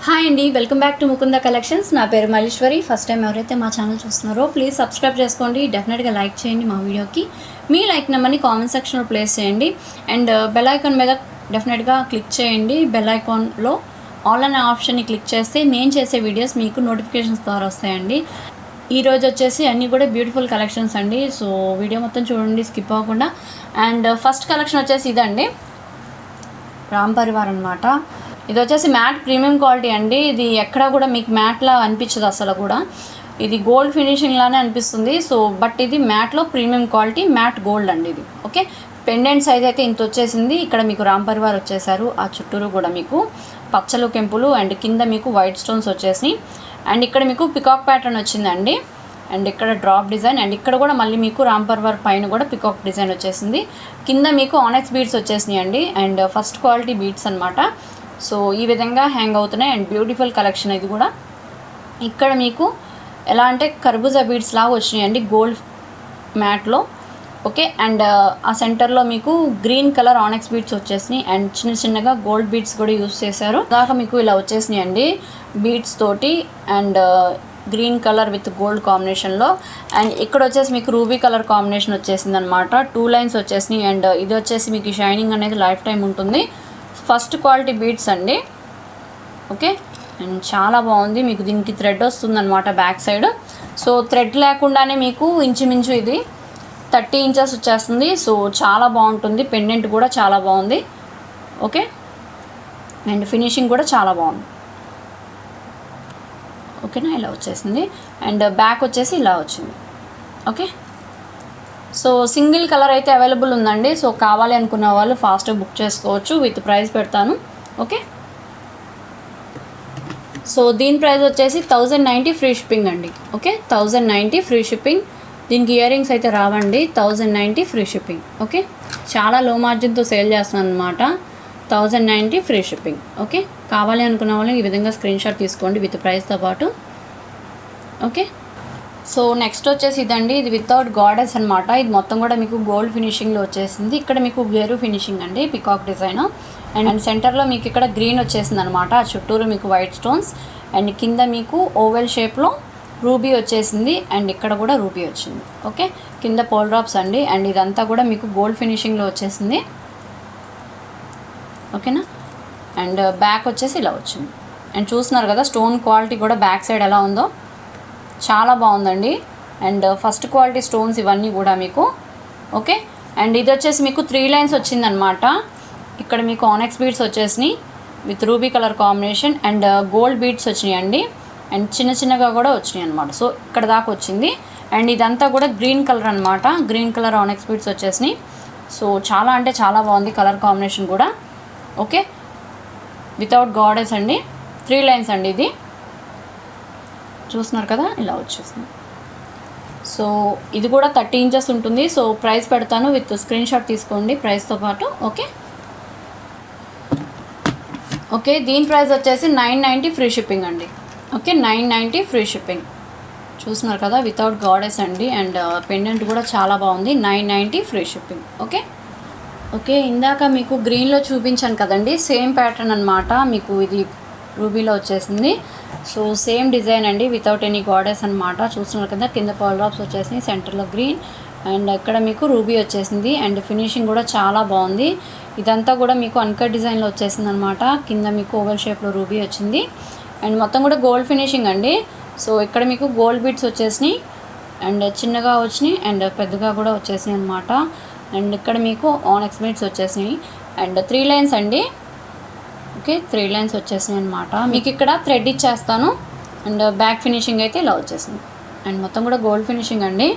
Hi అండి, welcome back to Mukunda collections. నా పేరు మల్లీశ్వరి. ఫస్ట్ టైం ఎవరైతే మా ఛానల్ చూస్తున్నారో ప్లీజ్ సబ్స్క్రైబ్ చేసుకోండి. డెఫినెట్గా లైక్ చేయండి మా వీడియోకి. మీ లైక్ నెంబర్ని కామెంట్ సెక్షన్లో ప్లేస్ చేయండి అండ్ బెల్ ఐకాన్ మీద డెఫినెట్గా క్లిక్ చేయండి. బెల్ ఐకాన్లో ఆల్ అనే ఆప్షన్ని క్లిక్ చేస్తే నేను చేసే వీడియోస్ మీకు నోటిఫికేషన్స్ ద్వారా వస్తాయండి. ఈరోజు వచ్చేసి అన్నీ కూడా బ్యూటిఫుల్ కలెక్షన్స్ అండి. సో వీడియో మొత్తం చూడండి, స్కిప్ అవ్వకుండా. అండ్ ఫస్ట్ కలెక్షన్ వచ్చేసి ఇదండి, రామ్ పరివార్ అనమాట. ఇది వచ్చేసి మ్యాట్ ప్రీమియం క్వాలిటీ అండి. ఇది ఎక్కడా కూడా మీకు మ్యాట్లా అనిపించదు అసలు కూడా. ఇది గోల్డ్ ఫినిషింగ్ లానే అనిపిస్తుంది. సో బట్ ఇది మ్యాట్లో ప్రీమియం క్వాలిటీ, మ్యాట్ గోల్డ్ అండి ఇది. ఓకే, పెండెంట్ సైజ్ అయితే ఇంత వచ్చేసింది. ఇక్కడ మీకు రామ్ పరివార్ వచ్చేసారు. ఆ చుట్టూరు కూడా మీకు పచ్చలు కెంపులు అండ్ కింద మీకు వైట్ స్టోన్స్ వచ్చేసి అండ్ ఇక్కడ మీకు పికాక్ ప్యాటర్న్ వచ్చిందండి. అండ్ ఇక్కడ డ్రాప్ డిజైన్ అండ్ ఇక్కడ కూడా మళ్ళీ మీకు రామ్ పరివార్ పైన కూడా పికాక్ డిజైన్ వచ్చేసింది. కింద మీకు ఆనెక్స్ బీడ్స్ వచ్చేసినాయి అండి. అండ్ ఫస్ట్ క్వాలిటీ బీడ్స్ అనమాట. సో ఈ విధంగా హ్యాంగ్ అవుతున్నాయి అండ్ బ్యూటిఫుల్ కలెక్షన్ ఇది కూడా. ఇక్కడ మీకు ఎలా అంటే కర్బూజా బీడ్స్ లాగా వచ్చినాయండి గోల్డ్ మ్యాట్లో. ఓకే, అండ్ ఆ సెంటర్లో మీకు గ్రీన్ కలర్ ఆనెక్స్ బీడ్స్ వచ్చేసినాయి అండ్ చిన్న చిన్నగా గోల్డ్ బీడ్స్ కూడా యూస్ చేశారు. దాకా మీకు ఇలా వచ్చేసినాయి అండి బీడ్స్ తోటి and green colour with gold కాంబినేషన్లో. అండ్ ఇక్కడ వచ్చేసి మీకు రూబీ కలర్ కాంబినేషన్ వచ్చేసింది అనమాట. 2 లైన్స్ వచ్చేసినాయి అండ్ ఇది వచ్చేసి మీకు షైనింగ్ అనేది లైఫ్ టైం ఉంటుంది. ఫస్ట్ క్వాలిటీ బీడ్స్ అండి. ఓకే, అండ్ చాలా బాగుంది. మీకు దీనికి థ్రెడ్ వస్తుందన్నమాట బ్యాక్ సైడ్. సో థ్రెడ్ లేకుండానే మీకు ఇంచుమించు ఇది 30 ఇంచెస్ వచ్చేస్తుంది. సో చాలా బాగుంటుంది. పెండెంట్ కూడా చాలా బాగుంది. ఓకే, అండ్ ఫినిషింగ్ కూడా చాలా బాగుంది. ఓకేనా, ఇలా వచ్చేసింది అండ్ బ్యాక్ వచ్చేసి ఇలా వచ్చింది. ఓకే, సో సింగిల్ కలర్ అయితే అవైలబుల్ ఉందండి. సో కావాలి అనుకున్న వాళ్ళు ఫాస్ట్గా బుక్ చేసుకోవచ్చు. విత్ ప్రైస్ పెడతాను. ఓకే, సో దీని ప్రైస్ వచ్చేసి 1090 ఫ్రీ షిప్పింగ్ అండి. Okay, 1090 free shipping. దీనికి ఇయర్ రింగ్స్ అయితే రావండి. 1090 ఫ్రీ షిప్పింగ్. ఓకే, చాలా లో మార్జిన్తో సేల్ చేస్తున్నాను అనమాట. 1090 ఫ్రీ షిప్పింగ్. ఓకే, కావాలి అనుకున్న వాళ్ళు ఈ విధంగా స్క్రీన్ షాట్ తీసుకోండి విత్ ప్రైస్తో పాటు. ఓకే, సో నెక్స్ట్ వచ్చేసి ఇదండి. ఇది వితౌట్ గాడెస్ అనమాట. ఇది మొత్తం కూడా మీకు గోల్డ్ ఫినిషింగ్లో వచ్చేసింది. ఇక్కడ మీకు గేరు ఫినిషింగ్ అండి, పికాక్ డిజైన్ అండ్ సెంటర్లో మీకు ఇక్కడ గ్రీన్ వచ్చేసింది అనమాట. ఆ చుట్టూరు మీకు వైట్ స్టోన్స్ అండ్ కింద మీకు ఓవెల్ షేప్లో రూబీ వచ్చేసింది అండ్ ఇక్కడ కూడా రూబీ వచ్చింది. ఓకే, కింద పోల్ డ్రాప్స్ అండి అండ్ ఇదంతా కూడా మీకు గోల్డ్ ఫినిషింగ్లో వచ్చేసింది. ఓకేనా, అండ్ బ్యాక్ వచ్చేసి ఇలా వచ్చింది. అండ్ చూస్తున్నారు కదా స్టోన్ క్వాలిటీ కూడా బ్యాక్ సైడ్ ఎలా ఉందో, చాలా బాగుందండి. అండ్ ఫస్ట్ క్వాలిటీ స్టోన్స్ ఇవన్నీ కూడా మీకు. ఓకే, అండ్ ఇది వచ్చేసి మీకు 3 లైన్స్ వచ్చిందనమాట. ఇక్కడ మీకు ఆనెక్స్ బీడ్స్ వచ్చేసినాయి with ruby colour combination and gold beads వచ్చినాయి అండి అండ్ చిన్న చిన్నగా కూడా వచ్చినాయి అనమాట. సో ఇక్కడ దాకా వచ్చింది అండ్ ఇదంతా కూడా గ్రీన్ కలర్ అనమాట. గ్రీన్ కలర్ ఆనెక్స్ బీడ్స్ వచ్చేసినాయి. సో చాలా అంటే చాలా బాగుంది కలర్ కాంబినేషన్ కూడా. ఓకే, వితౌట్ గాడెస్ అండి. 3 లైన్స్ అండి. ఇది చూస్తున్నారు కదా, ఇలా వచ్చేసింది. సో ఇది కూడా 30 ఇంచెస్ ఉంటుంది. సో ప్రైస్ పెడతాను, విత్ స్క్రీన్ షాట్ తీసుకోండి ప్రైస్తో పాటు. ఓకే, ఓకే, దీని ప్రైస్ వచ్చేసి 990 ఫ్రీ షిప్పింగ్ అండి. Okay, 990 free shipping. చూస్తున్నారు కదా, వితౌట్ గాడెస్ అండి అండ్ పెండెంట్ కూడా చాలా బాగుంది. 990 ఫ్రీ షిప్పింగ్. ఓకే, ఓకే, ఇందాక మీకు గ్రీన్లో చూపించాను కదండి, సేమ్ ప్యాటర్న్ అనమాట. మీకు ఇది రూబీలో వచ్చేసింది. సో సేమ్ డిజైన్ అండి, వితౌట్ ఎనీ గాడెస్ అనమాట. చూస్తున్నారు కదా, కింద పాల్ డ్రాప్స్ వచ్చేసింది, సెంటర్లో గ్రీన్ అండ్ ఇక్కడ మీకు రూబీ వచ్చేసింది అండ్ ఫినిషింగ్ కూడా చాలా బాగుంది. ఇదంతా కూడా మీకు అన్కట్ డిజైన్లో వచ్చేసింది అనమాట. కింద మీకు ఓవెల్ షేప్లో రూబీ వచ్చింది అండ్ మొత్తం కూడా గోల్డ్ ఫినిషింగ్ అండి. సో ఇక్కడ మీకు గోల్డ్ బీడ్స్ వచ్చేసినాయి అండ్ చిన్నగా వచ్చినాయి అండ్ పెద్దగా కూడా వచ్చేసినాయి అనమాట. అండ్ ఇక్కడ మీకు ఆనెక్స్ బీడ్స్ వచ్చేసినాయి అండ్ 3 లైన్స్ అండి. ఓకే, 3 లైన్స్ వచ్చేసినాయి అనమాట. మీకు ఇక్కడ థ్రెడ్ ఇచ్చేస్తాను అండ్ బ్యాక్ ఫినిషింగ్ అయితే ఇలా వచ్చేసింది అండ్ మొత్తం కూడా గోల్డ్ ఫినిషింగ్ అండి.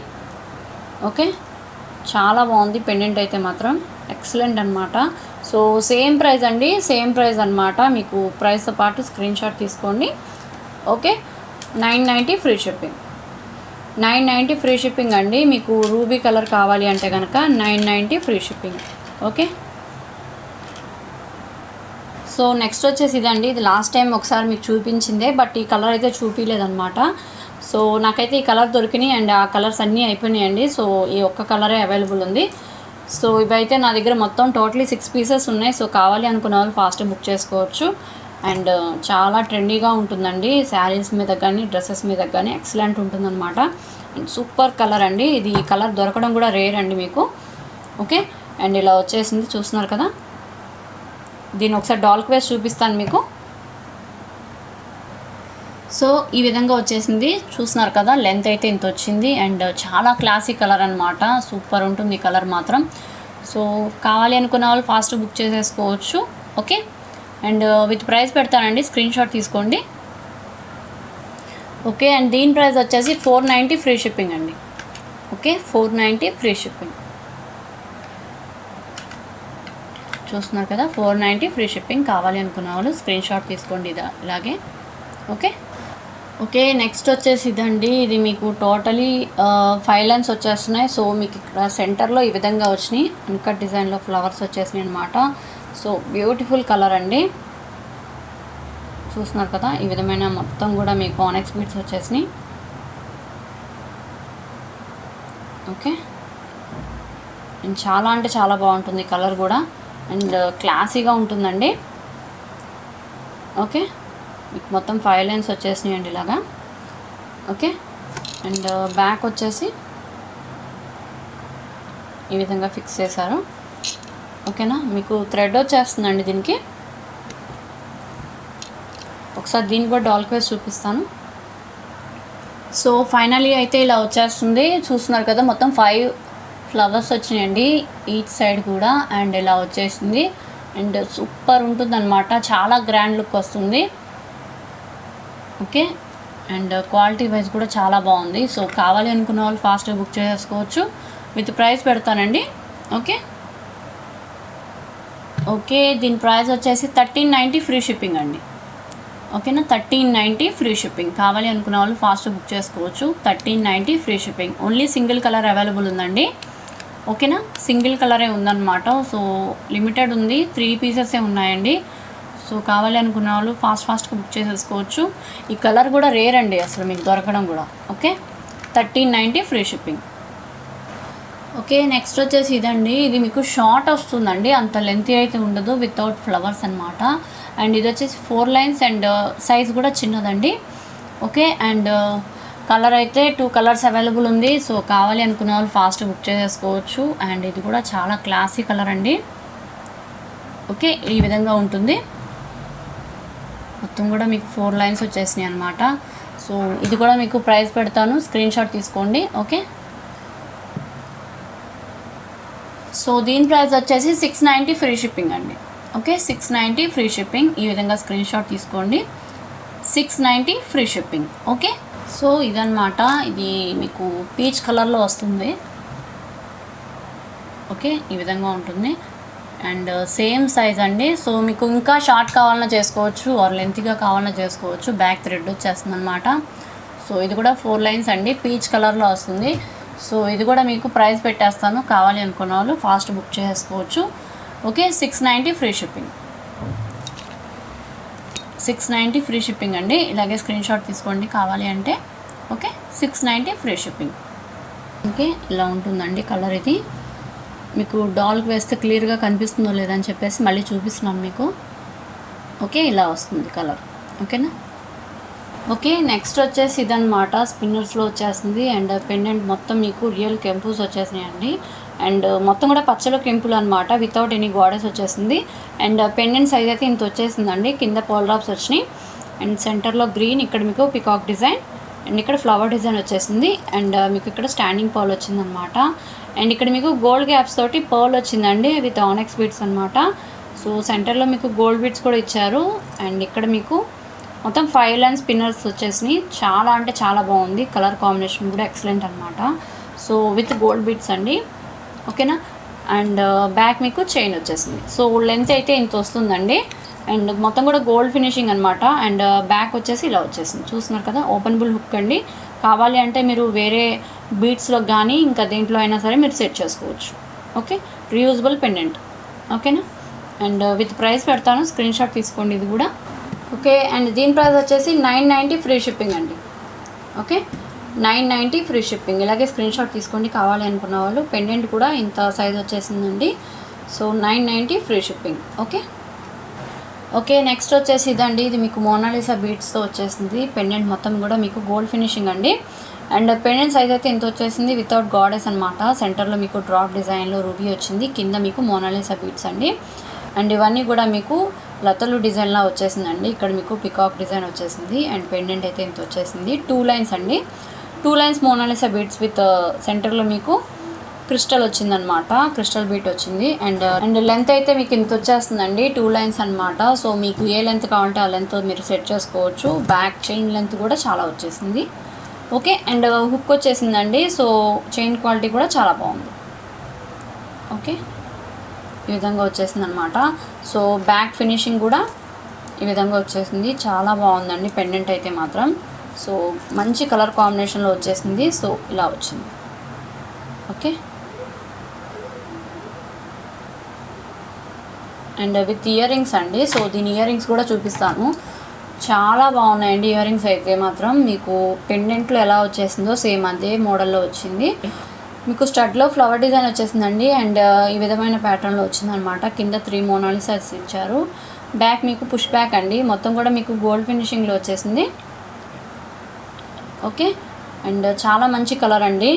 ఓకే, చాలా బాగుంది. పెండెంట్ అయితే మాత్రం ఎక్సలెంట్ అనమాట. సో సేమ్ ప్రైస్ అండి, సేమ్ ప్రైస్ అనమాట. మీకు ప్రైస్తో పాటు స్క్రీన్ షాట్ తీసుకోండి. Okay, 990 free shipping. 990 free shipping అండి. మీకు రూబీ కలర్ కావాలి అంటే కనుక 990 free shipping. Okay, so next వచ్చేసి ఇదండి. ఇది లాస్ట్ టైం ఒకసారి మీకు చూపించిందే, బట్ ఈ కలర్ అయితే చూపించలేదన్నమాట. సో నాకైతే ఈ కలర్ దొరికినాయి అండ్ ఆ కలర్స్ అన్నీ అయిపోయినాయండి. సో ఈ ఒక్క కలరే అవైలబుల్ ఉంది. సో ఇవైతే నా దగ్గర మొత్తం టోటలీ 6 పీసెస్ ఉన్నాయి. సో కావాలి అనుకున్న వాళ్ళు ఫాస్ట్గా బుక్ చేసుకోవచ్చు. అండ్ చాలా ట్రెండీగా ఉంటుందండి. శారీస్ మీద కానీ డ్రెస్సెస్ మీద కానీ ఎక్సలెంట్ ఉంటుందన్నమాట. అండ్ సూపర్ కలర్ అండి. ఇది ఈ కలర్ దొరకడం కూడా రేర్ అండి మీకు. ఓకే, అండ్ ఇలా వచ్చేసింది చూస్తున్నారు కదా. దీన్ని ఒకసారి డాల్క్ వేసి చూపిస్తాను మీకు. సో ఈ విధంగా వచ్చేసింది చూస్తున్నారు కదా. లెంత్ అయితే ఇంత వచ్చింది అండ్ చాలా క్లాసిక్ కలర్ అనమాట. సూపర్ ఉంటుంది ఈ కలర్ మాత్రం. సో కావాలి అనుకున్న వాళ్ళు ఫాస్ట్ బుక్ చేసేసుకోవచ్చు. ఓకే, అండ్ విత్ ప్రైస్ పెడతానండి, స్క్రీన్ షాట్ తీసుకోండి. ఓకే, అండ్ దీని ప్రైస్ వచ్చేసి 490 ఫ్రీ షిప్పింగ్ అండి. ఓకే, 490 ఫ్రీ షిప్పింగ్ చూస్తున్నారు కదా. 490 ఫ్రీ షిప్పింగ్. కావాలి అనుకున్న వాళ్ళు స్క్రీన్ షాట్ తీసుకోండి ఇలాగే. ఓకే ఓకే, నెక్స్ట్ వచ్చేసి ఇదండి. ఇది మీకు టోటలీ 5 లైన్స్ వచ్చేస్తున్నాయి. సో మీకు ఇక్కడ సెంటర్లో ఈ విధంగా వచ్చినాయి, అన్కట్ డిజైన్లో ఫ్లవర్స్ వచ్చేసినాయి అనమాట. సో బ్యూటిఫుల్ కలర్ అండి, చూస్తున్నారు కదా. ఈ విధమైన మొత్తం కూడా మీకు ఆనెక్స్ బీడ్స్ వచ్చేసినాయి. ఓకే, అండ్ చాలా అంటే చాలా బాగుంటుంది కలర్ కూడా, అండ్ క్లాసీగా ఉంటుందండి. ఓకే, మీకు మొత్తం 5 లైన్స్ వచ్చేసినాయండి ఇలాగా. ఓకే, అండ్ బ్యాక్ వచ్చేసి ఈ విధంగా ఫిక్స్ చేశారు. ఓకేనా, మీకు థ్రెడ్ వచ్చేస్తుందండి దీనికి. ఒకసారి దీన్ని కూడా డాల్క్ వేసి చూపిస్తాను. సో ఫైనలీ అయితే ఇలా వచ్చేస్తుంది చూస్తున్నారు కదా. మొత్తం 5 ఫ్లవర్స్ వచ్చినాయండి ఈచ్ సైడ్ కూడా, అండ్ ఇలా వచ్చేసింది. అండ్ సూపర్ ఉంటుందన్నమాట, చాలా గ్రాండ్ లుక్ వస్తుంది. ఓకే, అండ్ క్వాలిటీ వైజ్ కూడా చాలా బాగుంది. సో కావాలి అనుకున్న వాళ్ళు ఫాస్ట్గా బుక్ చేసుకోవచ్చు. విత్ ప్రైస్ పెడతానండి. ఓకే ఓకే, దీని ప్రైస్ వచ్చేసి 1390 ఫ్రీ షిప్పింగ్ అండి. ఓకేనా, 1390 ఫ్రీ షిప్పింగ్. కావాలి అనుకున్న వాళ్ళు ఫాస్ట్గా బుక్ చేసుకోవచ్చు. 1390 free shipping. Only single colour available ఉందండి. ఓకేనా, సింగిల్ కలరే ఉందన్నమాట. సో లిమిటెడ్ ఉంది, 3 పీసెసే ఉన్నాయండి. సో కావాలి అనుకున్న వాళ్ళు ఫాస్ట్గా బుక్ చేసేసుకోవచ్చు. ఈ కలర్ కూడా రేర్ అండి అసలు మీకు దొరకడం కూడా. Okay, 1390 free shipping. Okay, next వచ్చేసి ఇదండి. ఇది మీకు షార్ట్ వస్తుందండి, అంత లెంత్ అయితే ఉండదు, వితౌట్ ఫ్లవర్స్ అనమాట. అండ్ ఇది వచ్చేసి 4 లైన్స్ అండ్ సైజ్ కూడా చిన్నదండి. ఓకే, అండ్ కలర్ అయితే 2 కలర్స్ అవైలబుల్ ఉంది. సో కావాలి అనుకున్న వాళ్ళు ఫాస్ట్ బుక్ చేసేసుకోవచ్చు. అండ్ ఇది కూడా చాలా క్లాసీ కలర్ అండి. ఓకే, ఈ విధంగా ఉంటుంది మొత్తం కూడా మీకు 4 లైన్స్ వచ్చేసినాయి అనమాట. సో ఇది కూడా మీకు ప్రైస్ పెడతాను, స్క్రీన్ షాట్ తీసుకోండి. ఓకే, సో దీని ప్రైస్ వచ్చేసి 690 ఫ్రీ షిప్పింగ్ అండి. Okay, 690 free shipping. ఈ విధంగా స్క్రీన్ షాట్ తీసుకోండి. 690 ఫ్రీ షిప్పింగ్. ఓకే, సో ఇదన్నమాట. ఇది మీకు పీచ్ కలర్లో వస్తుంది. ఓకే, ఈ విధంగా ఉంటుంది అండ్ సేమ్ సైజ్ అండి. సో మీకు ఇంకా షార్ట్ కావాలన్నా చేసుకోవచ్చు, ఆర్ లెంత్గా కావాలన్నా చేసుకోవచ్చు. బ్యాక్ థ్రెడ్ వచ్చేస్తుంది అనమాట. సో ఇది కూడా 4 లైన్స్ అండి, పీచ్ కలర్లో వస్తుంది. సో ఇది కూడా మీకు ప్రైస్ పెట్టేస్తాను, కావాలి అనుకున్న వాళ్ళు ఫాస్ట్ బుక్ చేసుకోవచ్చు. Okay, 690 free shipping. 690 free shipping అండి. ఇలాగే స్క్రీన్ షాట్ తీసుకోండి కావాలి అంటే. Okay, 690 free shipping. ఓకే, ఇలా ఉంటుందండి కలర్. ఇది మీకు డాల్కి వేస్తే క్లియర్గా కనిపిస్తుందో లేదని చెప్పేసి మళ్ళీ చూపిస్తున్నాను మీకు. ఓకే, ఇలా వస్తుంది కలర్. ఓకేనా. ఓకే, నెక్స్ట్ వచ్చేసి ఇదన్నమాట. స్పిన్నర్స్లో వచ్చేస్తుంది అండ్ పెండెంట్ మొత్తం మీకు రియల్ కెంపుస్ వచ్చేసినాయండి. అండ్ మొత్తం కూడా పచ్చలో కెంపులు అనమాట, వితౌట్ ఎనీ గోడెస్ వచ్చేసింది. అండ్ పెండెంట్ సైజ్ అయితే ఇంత వచ్చేసిందండి. కింద పోల్ డ్రాప్స్ వచ్చినాయి అండ్ సెంటర్లో గ్రీన్, ఇక్కడ మీకు పికాక్ డిజైన్ అండ్ ఇక్కడ ఫ్లవర్ డిజైన్ వచ్చేసింది. అండ్ మీకు ఇక్కడ స్టాండింగ్ పర్ల్ వచ్చిందనమాట. అండ్ ఇక్కడ మీకు గోల్డ్ గ్యాప్స్ తోటి పర్ల్ వచ్చిందండి విత్ ఆనెక్స్ బీడ్స్ అనమాట. సో సెంటర్లో మీకు గోల్డ్ బీడ్స్ కూడా ఇచ్చారు. అండ్ ఇక్కడ మీకు మొత్తం 5 లైన్ స్పిన్నర్స్ వచ్చేసినాయి. చాలా అంటే చాలా బాగుంది, కలర్ కాంబినేషన్ కూడా ఎక్సలెంట్ అనమాట. సో విత్ గోల్డ్ బీడ్స్ అండి. ఓకేనా, అండ్ బ్యాక్ మీకు చైన్ వచ్చేసింది. సో లెంత్ అయితే ఇంత వస్తుందండి. అండ్ మొత్తం కూడా గోల్డ్ ఫినిషింగ్ అనమాట. అండ్ బ్యాక్ వచ్చేసి ఇలా వచ్చేసింది, చూస్తున్నారు కదా. ఓపెనబుల్ హుక్ అండి. కావాలి అంటే మీరు వేరే బీడ్స్లో కానీ ఇంకా దేంట్లో అయినా సరే మీరు సెట్ చేసుకోవచ్చు. Okay, reusable pendant. ఓకేనా, అండ్ విత్ ప్రైస్ పెడతాను, స్క్రీన్ షాట్ తీసుకోండి ఇది కూడా. ఓకే, అండ్ దీని ప్రైస్ వచ్చేసి 990 ఫ్రీ షిప్పింగ్ అండి. Okay, 990 free shipping. ఇలాగే స్క్రీన్ షాట్ తీసుకోండి కావాలి అనుకున్న వాళ్ళు. పెండెంట్ కూడా ఇంత సైజ్ వచ్చేసిందండి. So 990 free shipping. Okay okay, next వచ్చేసి ఇదండి. ఇది మీకు మోనాలిసా బీడ్స్తో వచ్చేసింది. పెండెంట్ మొత్తం కూడా మీకు గోల్డ్ ఫినిషింగ్ అండి. అండ్ పెండెంట్ సైజ్ అయితే ఇంత వచ్చేసింది వితౌట్ గాడెస్ అనమాట. సెంటర్లో మీకు డ్రాప్ డిజైన్లో రూబీ వచ్చింది, కింద మీకు మోనాలిసా బీడ్స్ అండి. అండ్ ఇవన్నీ కూడా మీకు లతలు డిజైన్లా వచ్చేసిందండి. ఇక్కడ మీకు పికాక్ డిజైన్ వచ్చేసింది. అండ్ పెండెంట్ అయితే ఇంత వచ్చేసింది. 2 లైన్స్ అండి. 2 లైన్స్ మోనాలిసా బీడ్స్ విత్ సెంటర్లో మీకు క్రిస్టల్ వచ్చిందనమాట, క్రిస్టల్ బీట్ వచ్చింది. అండ్ లెంత్ అయితే మీకు ఇంత వచ్చేస్తుందండి, 2 లైన్స్ అనమాట. సో మీకు ఏ లెంత్ కావాలంటే ఆ లెంత్ మీరు సెట్ చేసుకోవచ్చు. బ్యాక్ చైన్ లెంత్ కూడా చాలా వచ్చేసింది. ఓకే, అండ్ హుక్ వచ్చేసిందండి. సో చైన్ క్వాలిటీ కూడా చాలా బాగుంది. ఓకే, ఈ విధంగా వచ్చేసింది అనమాట. సో బ్యాక్ ఫినిషింగ్ కూడా ఈ విధంగా వచ్చేసింది. చాలా బాగుందండి పెండెంట్ అయితే మాత్రం. సో మంచి కలర్ కాంబినేషన్లో వచ్చేసింది. సో ఇలా వచ్చింది. Okay, and with ear rings అండి. సో దీని ఇయర్ రింగ్స్ కూడా చూపిస్తాను. చాలా బాగున్నాయండి ఇయర్ రింగ్స్ అయితే మాత్రం. మీకు పెండెంట్లో ఎలా వచ్చేసిందో సేమ్ అదే మోడల్లో వచ్చింది. మీకు స్టడ్లో ఫ్లవర్ డిజైన్ వచ్చేసిందండి. అండ్ ఈ విధమైన ప్యాటర్న్లో వచ్చిందనమాట. కింద 3 మోనాలిసాస్ ఇచ్చారు. బ్యాక్ మీకు పుష్ బ్యాక్ అండి. మొత్తం కూడా మీకు గోల్డ్ ఫినిషింగ్లో వచ్చేసింది. ఓకే, అండ్ చాలా మంచి కలర్ అండి.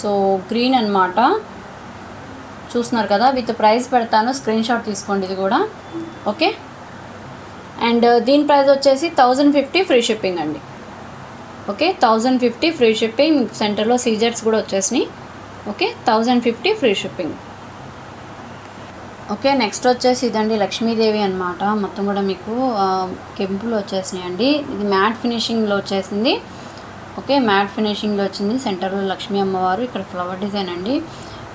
సో గ్రీన్ అనమాట, చూస్తున్నారు కదా. విత్ ప్రైస్ పెడతాను, స్క్రీన్ షాట్ తీసుకోండి ఇది కూడా. ఓకే, అండ్ దీని ప్రైస్ వచ్చేసి 1050 ఫ్రీ షిప్పింగ్ అండి. Okay, 1050 free shipping. మీకు సెంటర్లో సీజర్స్ కూడా వచ్చేసినాయి. Okay, 1050 free shipping. Okay, next వచ్చేసి ఇదండి లక్ష్మీదేవి అనమాట. మొత్తం కూడా మీకు కెంపులు వచ్చేసినాయి అండి. ఇది మ్యాట్ ఫినిషింగ్లో వచ్చేసింది. ఓకే, మ్యాట్ ఫినిషింగ్లో వచ్చింది. సెంటర్లో లక్ష్మీ అమ్మవారు, ఇక్కడ ఫ్లవర్ డిజైన్ అండి.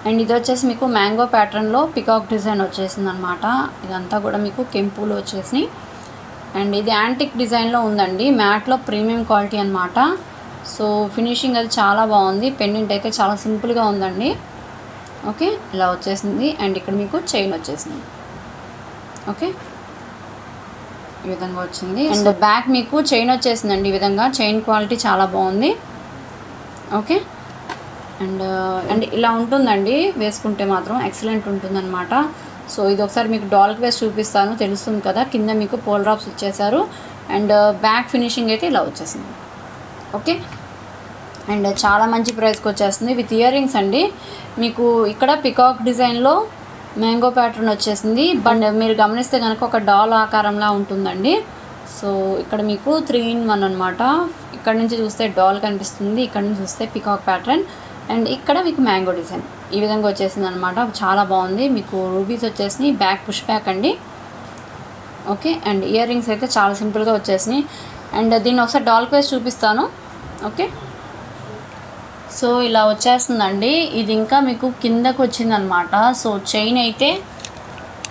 అండ్ ఇది వచ్చేసి మీకు మ్యాంగో ప్యాటర్న్లో పికాక్ డిజైన్ వచ్చేసింది అనమాట. ఇదంతా కూడా మీకు కెంపులు వచ్చేసి. అండ్ ఇది యాంటిక్ డిజైన్లో ఉందండి, మ్యాట్లో ప్రీమియం క్వాలిటీ అనమాట. సో ఫినిషింగ్ అది చాలా బాగుంది. పెండెంట్ అయితే చాలా సింపుల్గా ఉందండి. ఓకే, ఇలా వచ్చేసింది. అండ్ ఇక్కడ మీకు చైన్ వచ్చేసింది. ఓకే, ఈ విధంగా వచ్చింది. అండ్ బ్యాక్ మీకు చైన్ వచ్చేసిందండి. ఈ విధంగా చైన్ క్వాలిటీ చాలా బాగుంది. ఓకే, అండ్ ఇలా ఉంటుందండి, వేసుకుంటే మాత్రం ఎక్సలెంట్ ఉంటుందన్నమాట. సో ఇది ఒకసారి మీకు డాల్కి వేసి చూపిస్తాను, తెలుస్తుంది కదా. కింద మీకు పోల్ డ్రాప్స్ ఇచ్చేసారు. అండ్ బ్యాక్ ఫినిషింగ్ అయితే ఇలా వచ్చేసింది. ఓకే, అండ్ చాలా మంచి ప్రైస్కి వచ్చేస్తుంది. విత్ ఇయర్ రింగ్స్ అండి. మీకు ఇక్కడ పికాక్ డిజైన్లో మ్యాంగో ప్యాటర్న్ వచ్చేసింది. బట్ మీరు గమనిస్తే కనుక ఒక డాల్ ఆకారంలా ఉంటుందండి. సో ఇక్కడ మీకు 3 in 1 అనమాట. ఇక్కడ నుంచి చూస్తే డాల్ కనిపిస్తుంది, ఇక్కడ నుంచి చూస్తే పికాక్ ప్యాటర్న్, అండ్ ఇక్కడ మీకు మ్యాంగో డిజైన్ ఈ విధంగా వచ్చేసింది అనమాట. చాలా బాగుంది. మీకు రూబీస్ వచ్చేసినాయి. బ్యాక్ పుష్ బ్యాక్ అండి. ఓకే, అండ్ ఇయర్ రింగ్స్ అయితే చాలా సింపుల్గా వచ్చేసినాయి. అండ్ దీన్ని ఒకసారి డాల్ వేసి చూపిస్తాను. ఓకే, సో ఇలా వచ్చేస్తుందండి. ఇది ఇంకా మీకు కిందకు వచ్చిందనమాట. సో చైన్ అయితే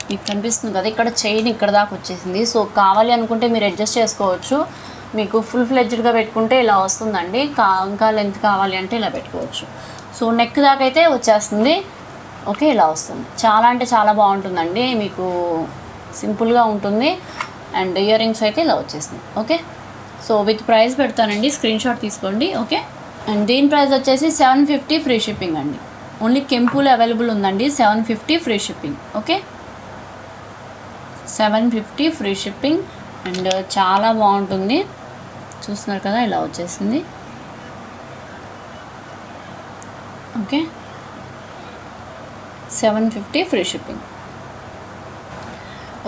మీకు కనిపిస్తుంది కదా, ఇక్కడ చైన్ ఇక్కడ దాకా వచ్చేసింది. సో కావాలి అనుకుంటే మీరు అడ్జస్ట్ చేసుకోవచ్చు. మీకు ఫుల్ ఫ్లెడ్జ్డ్గా పెట్టుకుంటే ఇలా వస్తుందండి. ఇంకా లెంత్ కావాలి అంటే ఇలా పెట్టుకోవచ్చు. సో నెక్ దాకా అయితే వచ్చేస్తుంది. ఓకే, ఇలా వస్తుంది. చాలా అంటే చాలా బాగుంటుందండి. మీకు సింపుల్గా ఉంటుంది. అండ్ ఇయర్ రింగ్స్ అయితే ఇలా వచ్చేసింది. ఓకే, సో విత్ ప్రైస్ పెడతానండి, స్క్రీన్ షాట్ తీసుకోండి. ఓకే, అండ్ దీని ప్రైస్ వచ్చేసి 750 ఫ్రీ షిప్పింగ్ అండి. ఓన్లీ కెంపులు అవైలబుల్ ఉందండి. 750 free shipping. Okay, 750 free shipping. And చాలా బాగుంటుంది, చూస్తున్నారు కదా, ఇలా వచ్చేసింది. Okay, 750 free shipping.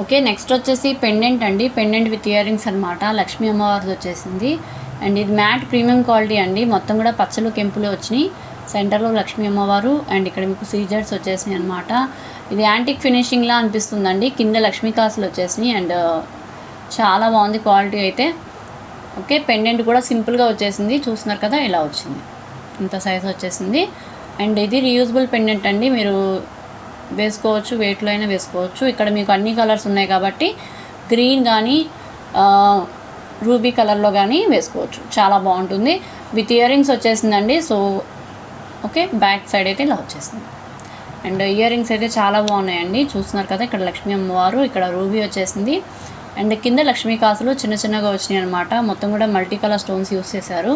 Okay, next వచ్చేసి పెండెంట్ అండి. పెండెంట్ విత్ ఇయర్ రింగ్స్ అనమాట. లక్ష్మీ అమ్మవారిది వచ్చేసింది. అండ్ ఇది మ్యాట్ ప్రీమియం క్వాలిటీ అండి. మొత్తం కూడా పచ్చలు కెంపులు వచ్చినాయి. సెంటర్లో లక్ష్మీ అమ్మవారు, అండ్ ఇక్కడ మీకు సీజర్స్ వచ్చేసినాయి అనమాట. ఇది యాంటిక్ ఫినిషింగ్లా అనిపిస్తుందండి. కింద లక్ష్మీ కాసులు వచ్చేసినాయి. అండ్ చాలా బాగుంది క్వాలిటీ అయితే. ఓకే, పెండెంట్ కూడా సింపుల్గా వచ్చేసింది. చూస్తున్నారు కదా, ఇలా వచ్చింది. ఇంత సైజ్ వచ్చేసింది. అండ్ ఇది రీయూజబుల్ పెండెంట్ అండి. మీరు వేసుకోవచ్చు, వెయిట్లో అయినా వేసుకోవచ్చు. ఇక్కడ మీకు అన్ని కలర్స్ ఉన్నాయి కాబట్టి గ్రీన్ కానీ రూబీ కలర్లో కానీ వేసుకోవచ్చు. చాలా బాగుంటుంది. విత్ ఇయర్ రింగ్స్ వచ్చేసిందండి. సో ఓకే, బ్యాక్ సైడ్ అయితే ఇలా వచ్చేసింది. అండ్ ఇయర్ రింగ్స్ అయితే చాలా బాగున్నాయండి. చూస్తున్నారు కదా, ఇక్కడ లక్ష్మీ అమ్మవారు, ఇక్కడ రూబీ వచ్చేసింది. అండ్ కింద లక్ష్మీ కాసులు చిన్న చిన్నగా వచ్చినాయి అనమాట. మొత్తం కూడా మల్టీ కలర్ స్టోన్స్ యూస్ చేశారు.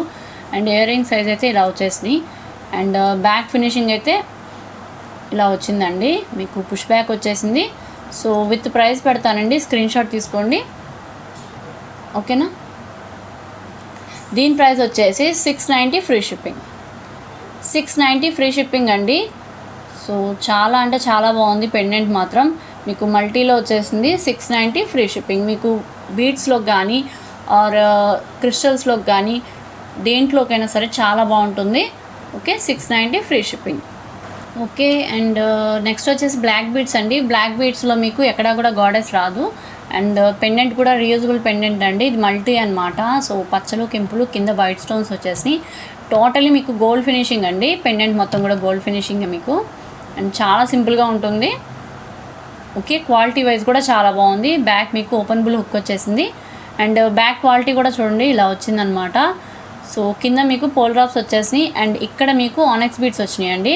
అండ్ ఇయర్ రింగ్ సైజ్ అయితే ఇలా వచ్చేసినాయి. అండ్ బ్యాక్ ఫినిషింగ్ అయితే ఇలా వచ్చిందండి. మీకు పుష్ బ్యాక్ వచ్చేసింది. సో విత్ ప్రైస్ పెడతానండి, స్క్రీన్ షాట్ తీసుకోండి. ఓకేనా. దీని ప్రైస్ వచ్చేసి 690 ఫ్రీ షిప్పింగ్. 690 ఫ్రీ షిప్పింగ్ అండి. సో చాలా అంటే చాలా బాగుంది పెండెంట్ మాత్రం. మీకు మల్టీలో వచ్చేసింది 690 ఫ్రీ షిప్పింగ్. మీకు బీడ్స్లోకి కానీ ఆర్ క్రిస్టల్స్లోకి కానీ దేంట్లోకైనా సరే చాలా బాగుంటుంది. Okay, 690 free shipping. Okay, and next వచ్చేసి బ్లాక్ బీడ్స్ అండి. బ్లాక్ బీడ్స్లో మీకు ఎక్కడా కూడా గాడెస్ రాదు. అండ్ పెండెంట్ కూడా రీయూజబుల్ పెండెంట్ అండి. ఇది మల్టీ అనమాట. సో పచ్చలు కెంపులు కింద వైట్ స్టోన్స్ వచ్చేసి టోటలీ మీకు గోల్డ్ ఫినిషింగ్ అండి. పెండెంట్ మొత్తం కూడా గోల్డ్ ఫినిషింగ్ మీకు. అండ్ చాలా సింపుల్గా ఉంటుంది. ఓకే, క్వాలిటీ వైజ్ కూడా చాలా బాగుంది. బ్యాక్ మీకు ఓపెనబుల్ హుక్ వచ్చేసింది. అండ్ బ్యాక్ క్వాలిటీ కూడా చూడండి ఇలా వచ్చిందనమాట. సో కింద మీకు పోల్ డ్రాప్స్ వచ్చేసినాయి. అండ్ ఇక్కడ మీకు ఆనెక్స్ బీడ్స్ వచ్చినాయి అండి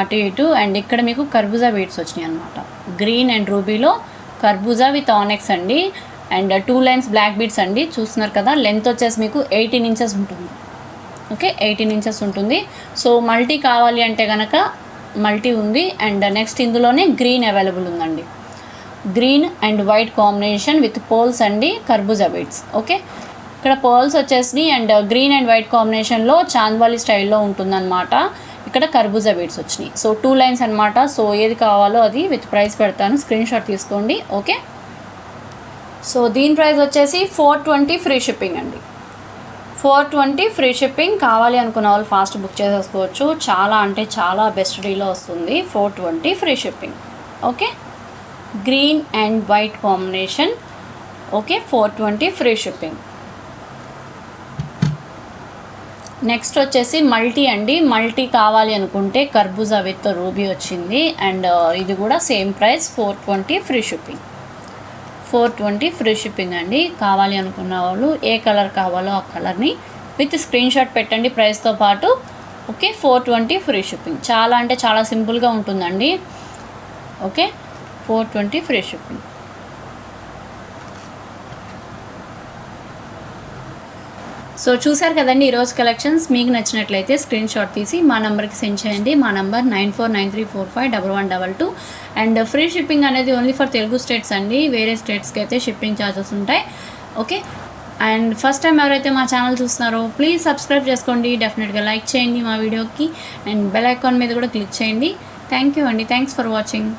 అటు ఇటు. అండ్ ఇక్కడ మీకు కర్బూజా బీడ్స్ వచ్చినాయి అనమాట. గ్రీన్ అండ్ రూబీలో కర్బూజా విత్ ఆనెక్స్ అండి. అండ్ 2 లైన్స్ బ్లాక్ బీడ్స్ అండి. చూస్తున్నారు కదా, లెంత్ వచ్చేసి మీకు 18 ఇంచెస్ ఉంటుంది. ఓకే, 18 ఇంచెస్ ఉంటుంది. సో మల్టీ కావాలి అంటే కనుక మల్టీ ఉంది. అండ్ నెక్స్ట్ ఇందులోనే గ్రీన్ అవైలబుల్ ఉందండి. Green and white combination with poles అండి, కర్బూజా బీడ్స్. ఓకే, ఇక్కడ పోల్స్ వచ్చేసి అండ్ గ్రీన్ అండ్ వైట్ కాంబినేషన్లో చాంద్వాలి స్టైల్లో ఉంటుందన్నమాట. ఇక్కడ కర్బూజా బీడ్స్ వచ్చినాయి. సో 2 లైన్స్ అనమాట. సో ఏది కావాలో అది విత్ ప్రైస్ పెడతాను, స్క్రీన్ షాట్ తీసుకోండి. ఓకే, సో దీని ప్రైస్ వచ్చేసి 420 ఫ్రీ షిప్పింగ్ అండి. 420 ఫ్రీ షిప్పింగ్. కావాలి అనుకున్న వాళ్ళు ఫాస్ట్ బుక్ చేసేసుకోవచ్చు. చాలా అంటే చాలా బెస్ట్ డీలో వస్తుంది. 420 free shipping. Okay, green and white combination. Okay, 420 free shipping. Next వచ్చేసి మల్టీ అండి. మల్టీ కావాలి అనుకుంటే కర్బూజా విత్ రూబీ వచ్చింది. అండ్ ఇది కూడా same price 420 free shipping. 420 free shipping అండి. కావాలి అనుకున్న వాళ్ళు ఏ కలర్ కావాలో ఆ కలర్ని విత్ స్క్రీన్ షాట్ పెట్టండి ప్రైస్తో పాటు. Okay, 420 free shipping. చాలా అంటే చాలా సింపుల్గా ఉంటుందండి. Okay, 420 free shipping. సో చూసారు కదండి ఈరోజు కలెక్షన్స్. మీకు నచ్చినట్లయితే స్క్రీన్ షాట్ తీసి మా నెంబర్కి సెండ్ చేయండి. మా నెంబర్ 9493451122. అండ్ ఫ్రీ షిప్పింగ్ అనేది ఓన్లీ ఫర్ తెలుగు స్టేట్స్ అండి. వేరే స్టేట్స్కి అయితే షిప్పింగ్ ఛార్జెస్ ఉంటాయి. ఓకే, అండ్ ఫస్ట్ టైం ఎవరైతే మా ఛానల్ చూస్తున్నారో ప్లీజ్ సబ్స్క్రైబ్ చేసుకోండి. డెఫినెట్గా లైక్ చేయండి మా వీడియోకి. అండ్ బెల్ ఐకాన్ మీద కూడా క్లిక్ చేయండి. థ్యాంక్ యూ అండి. Thanks for watching.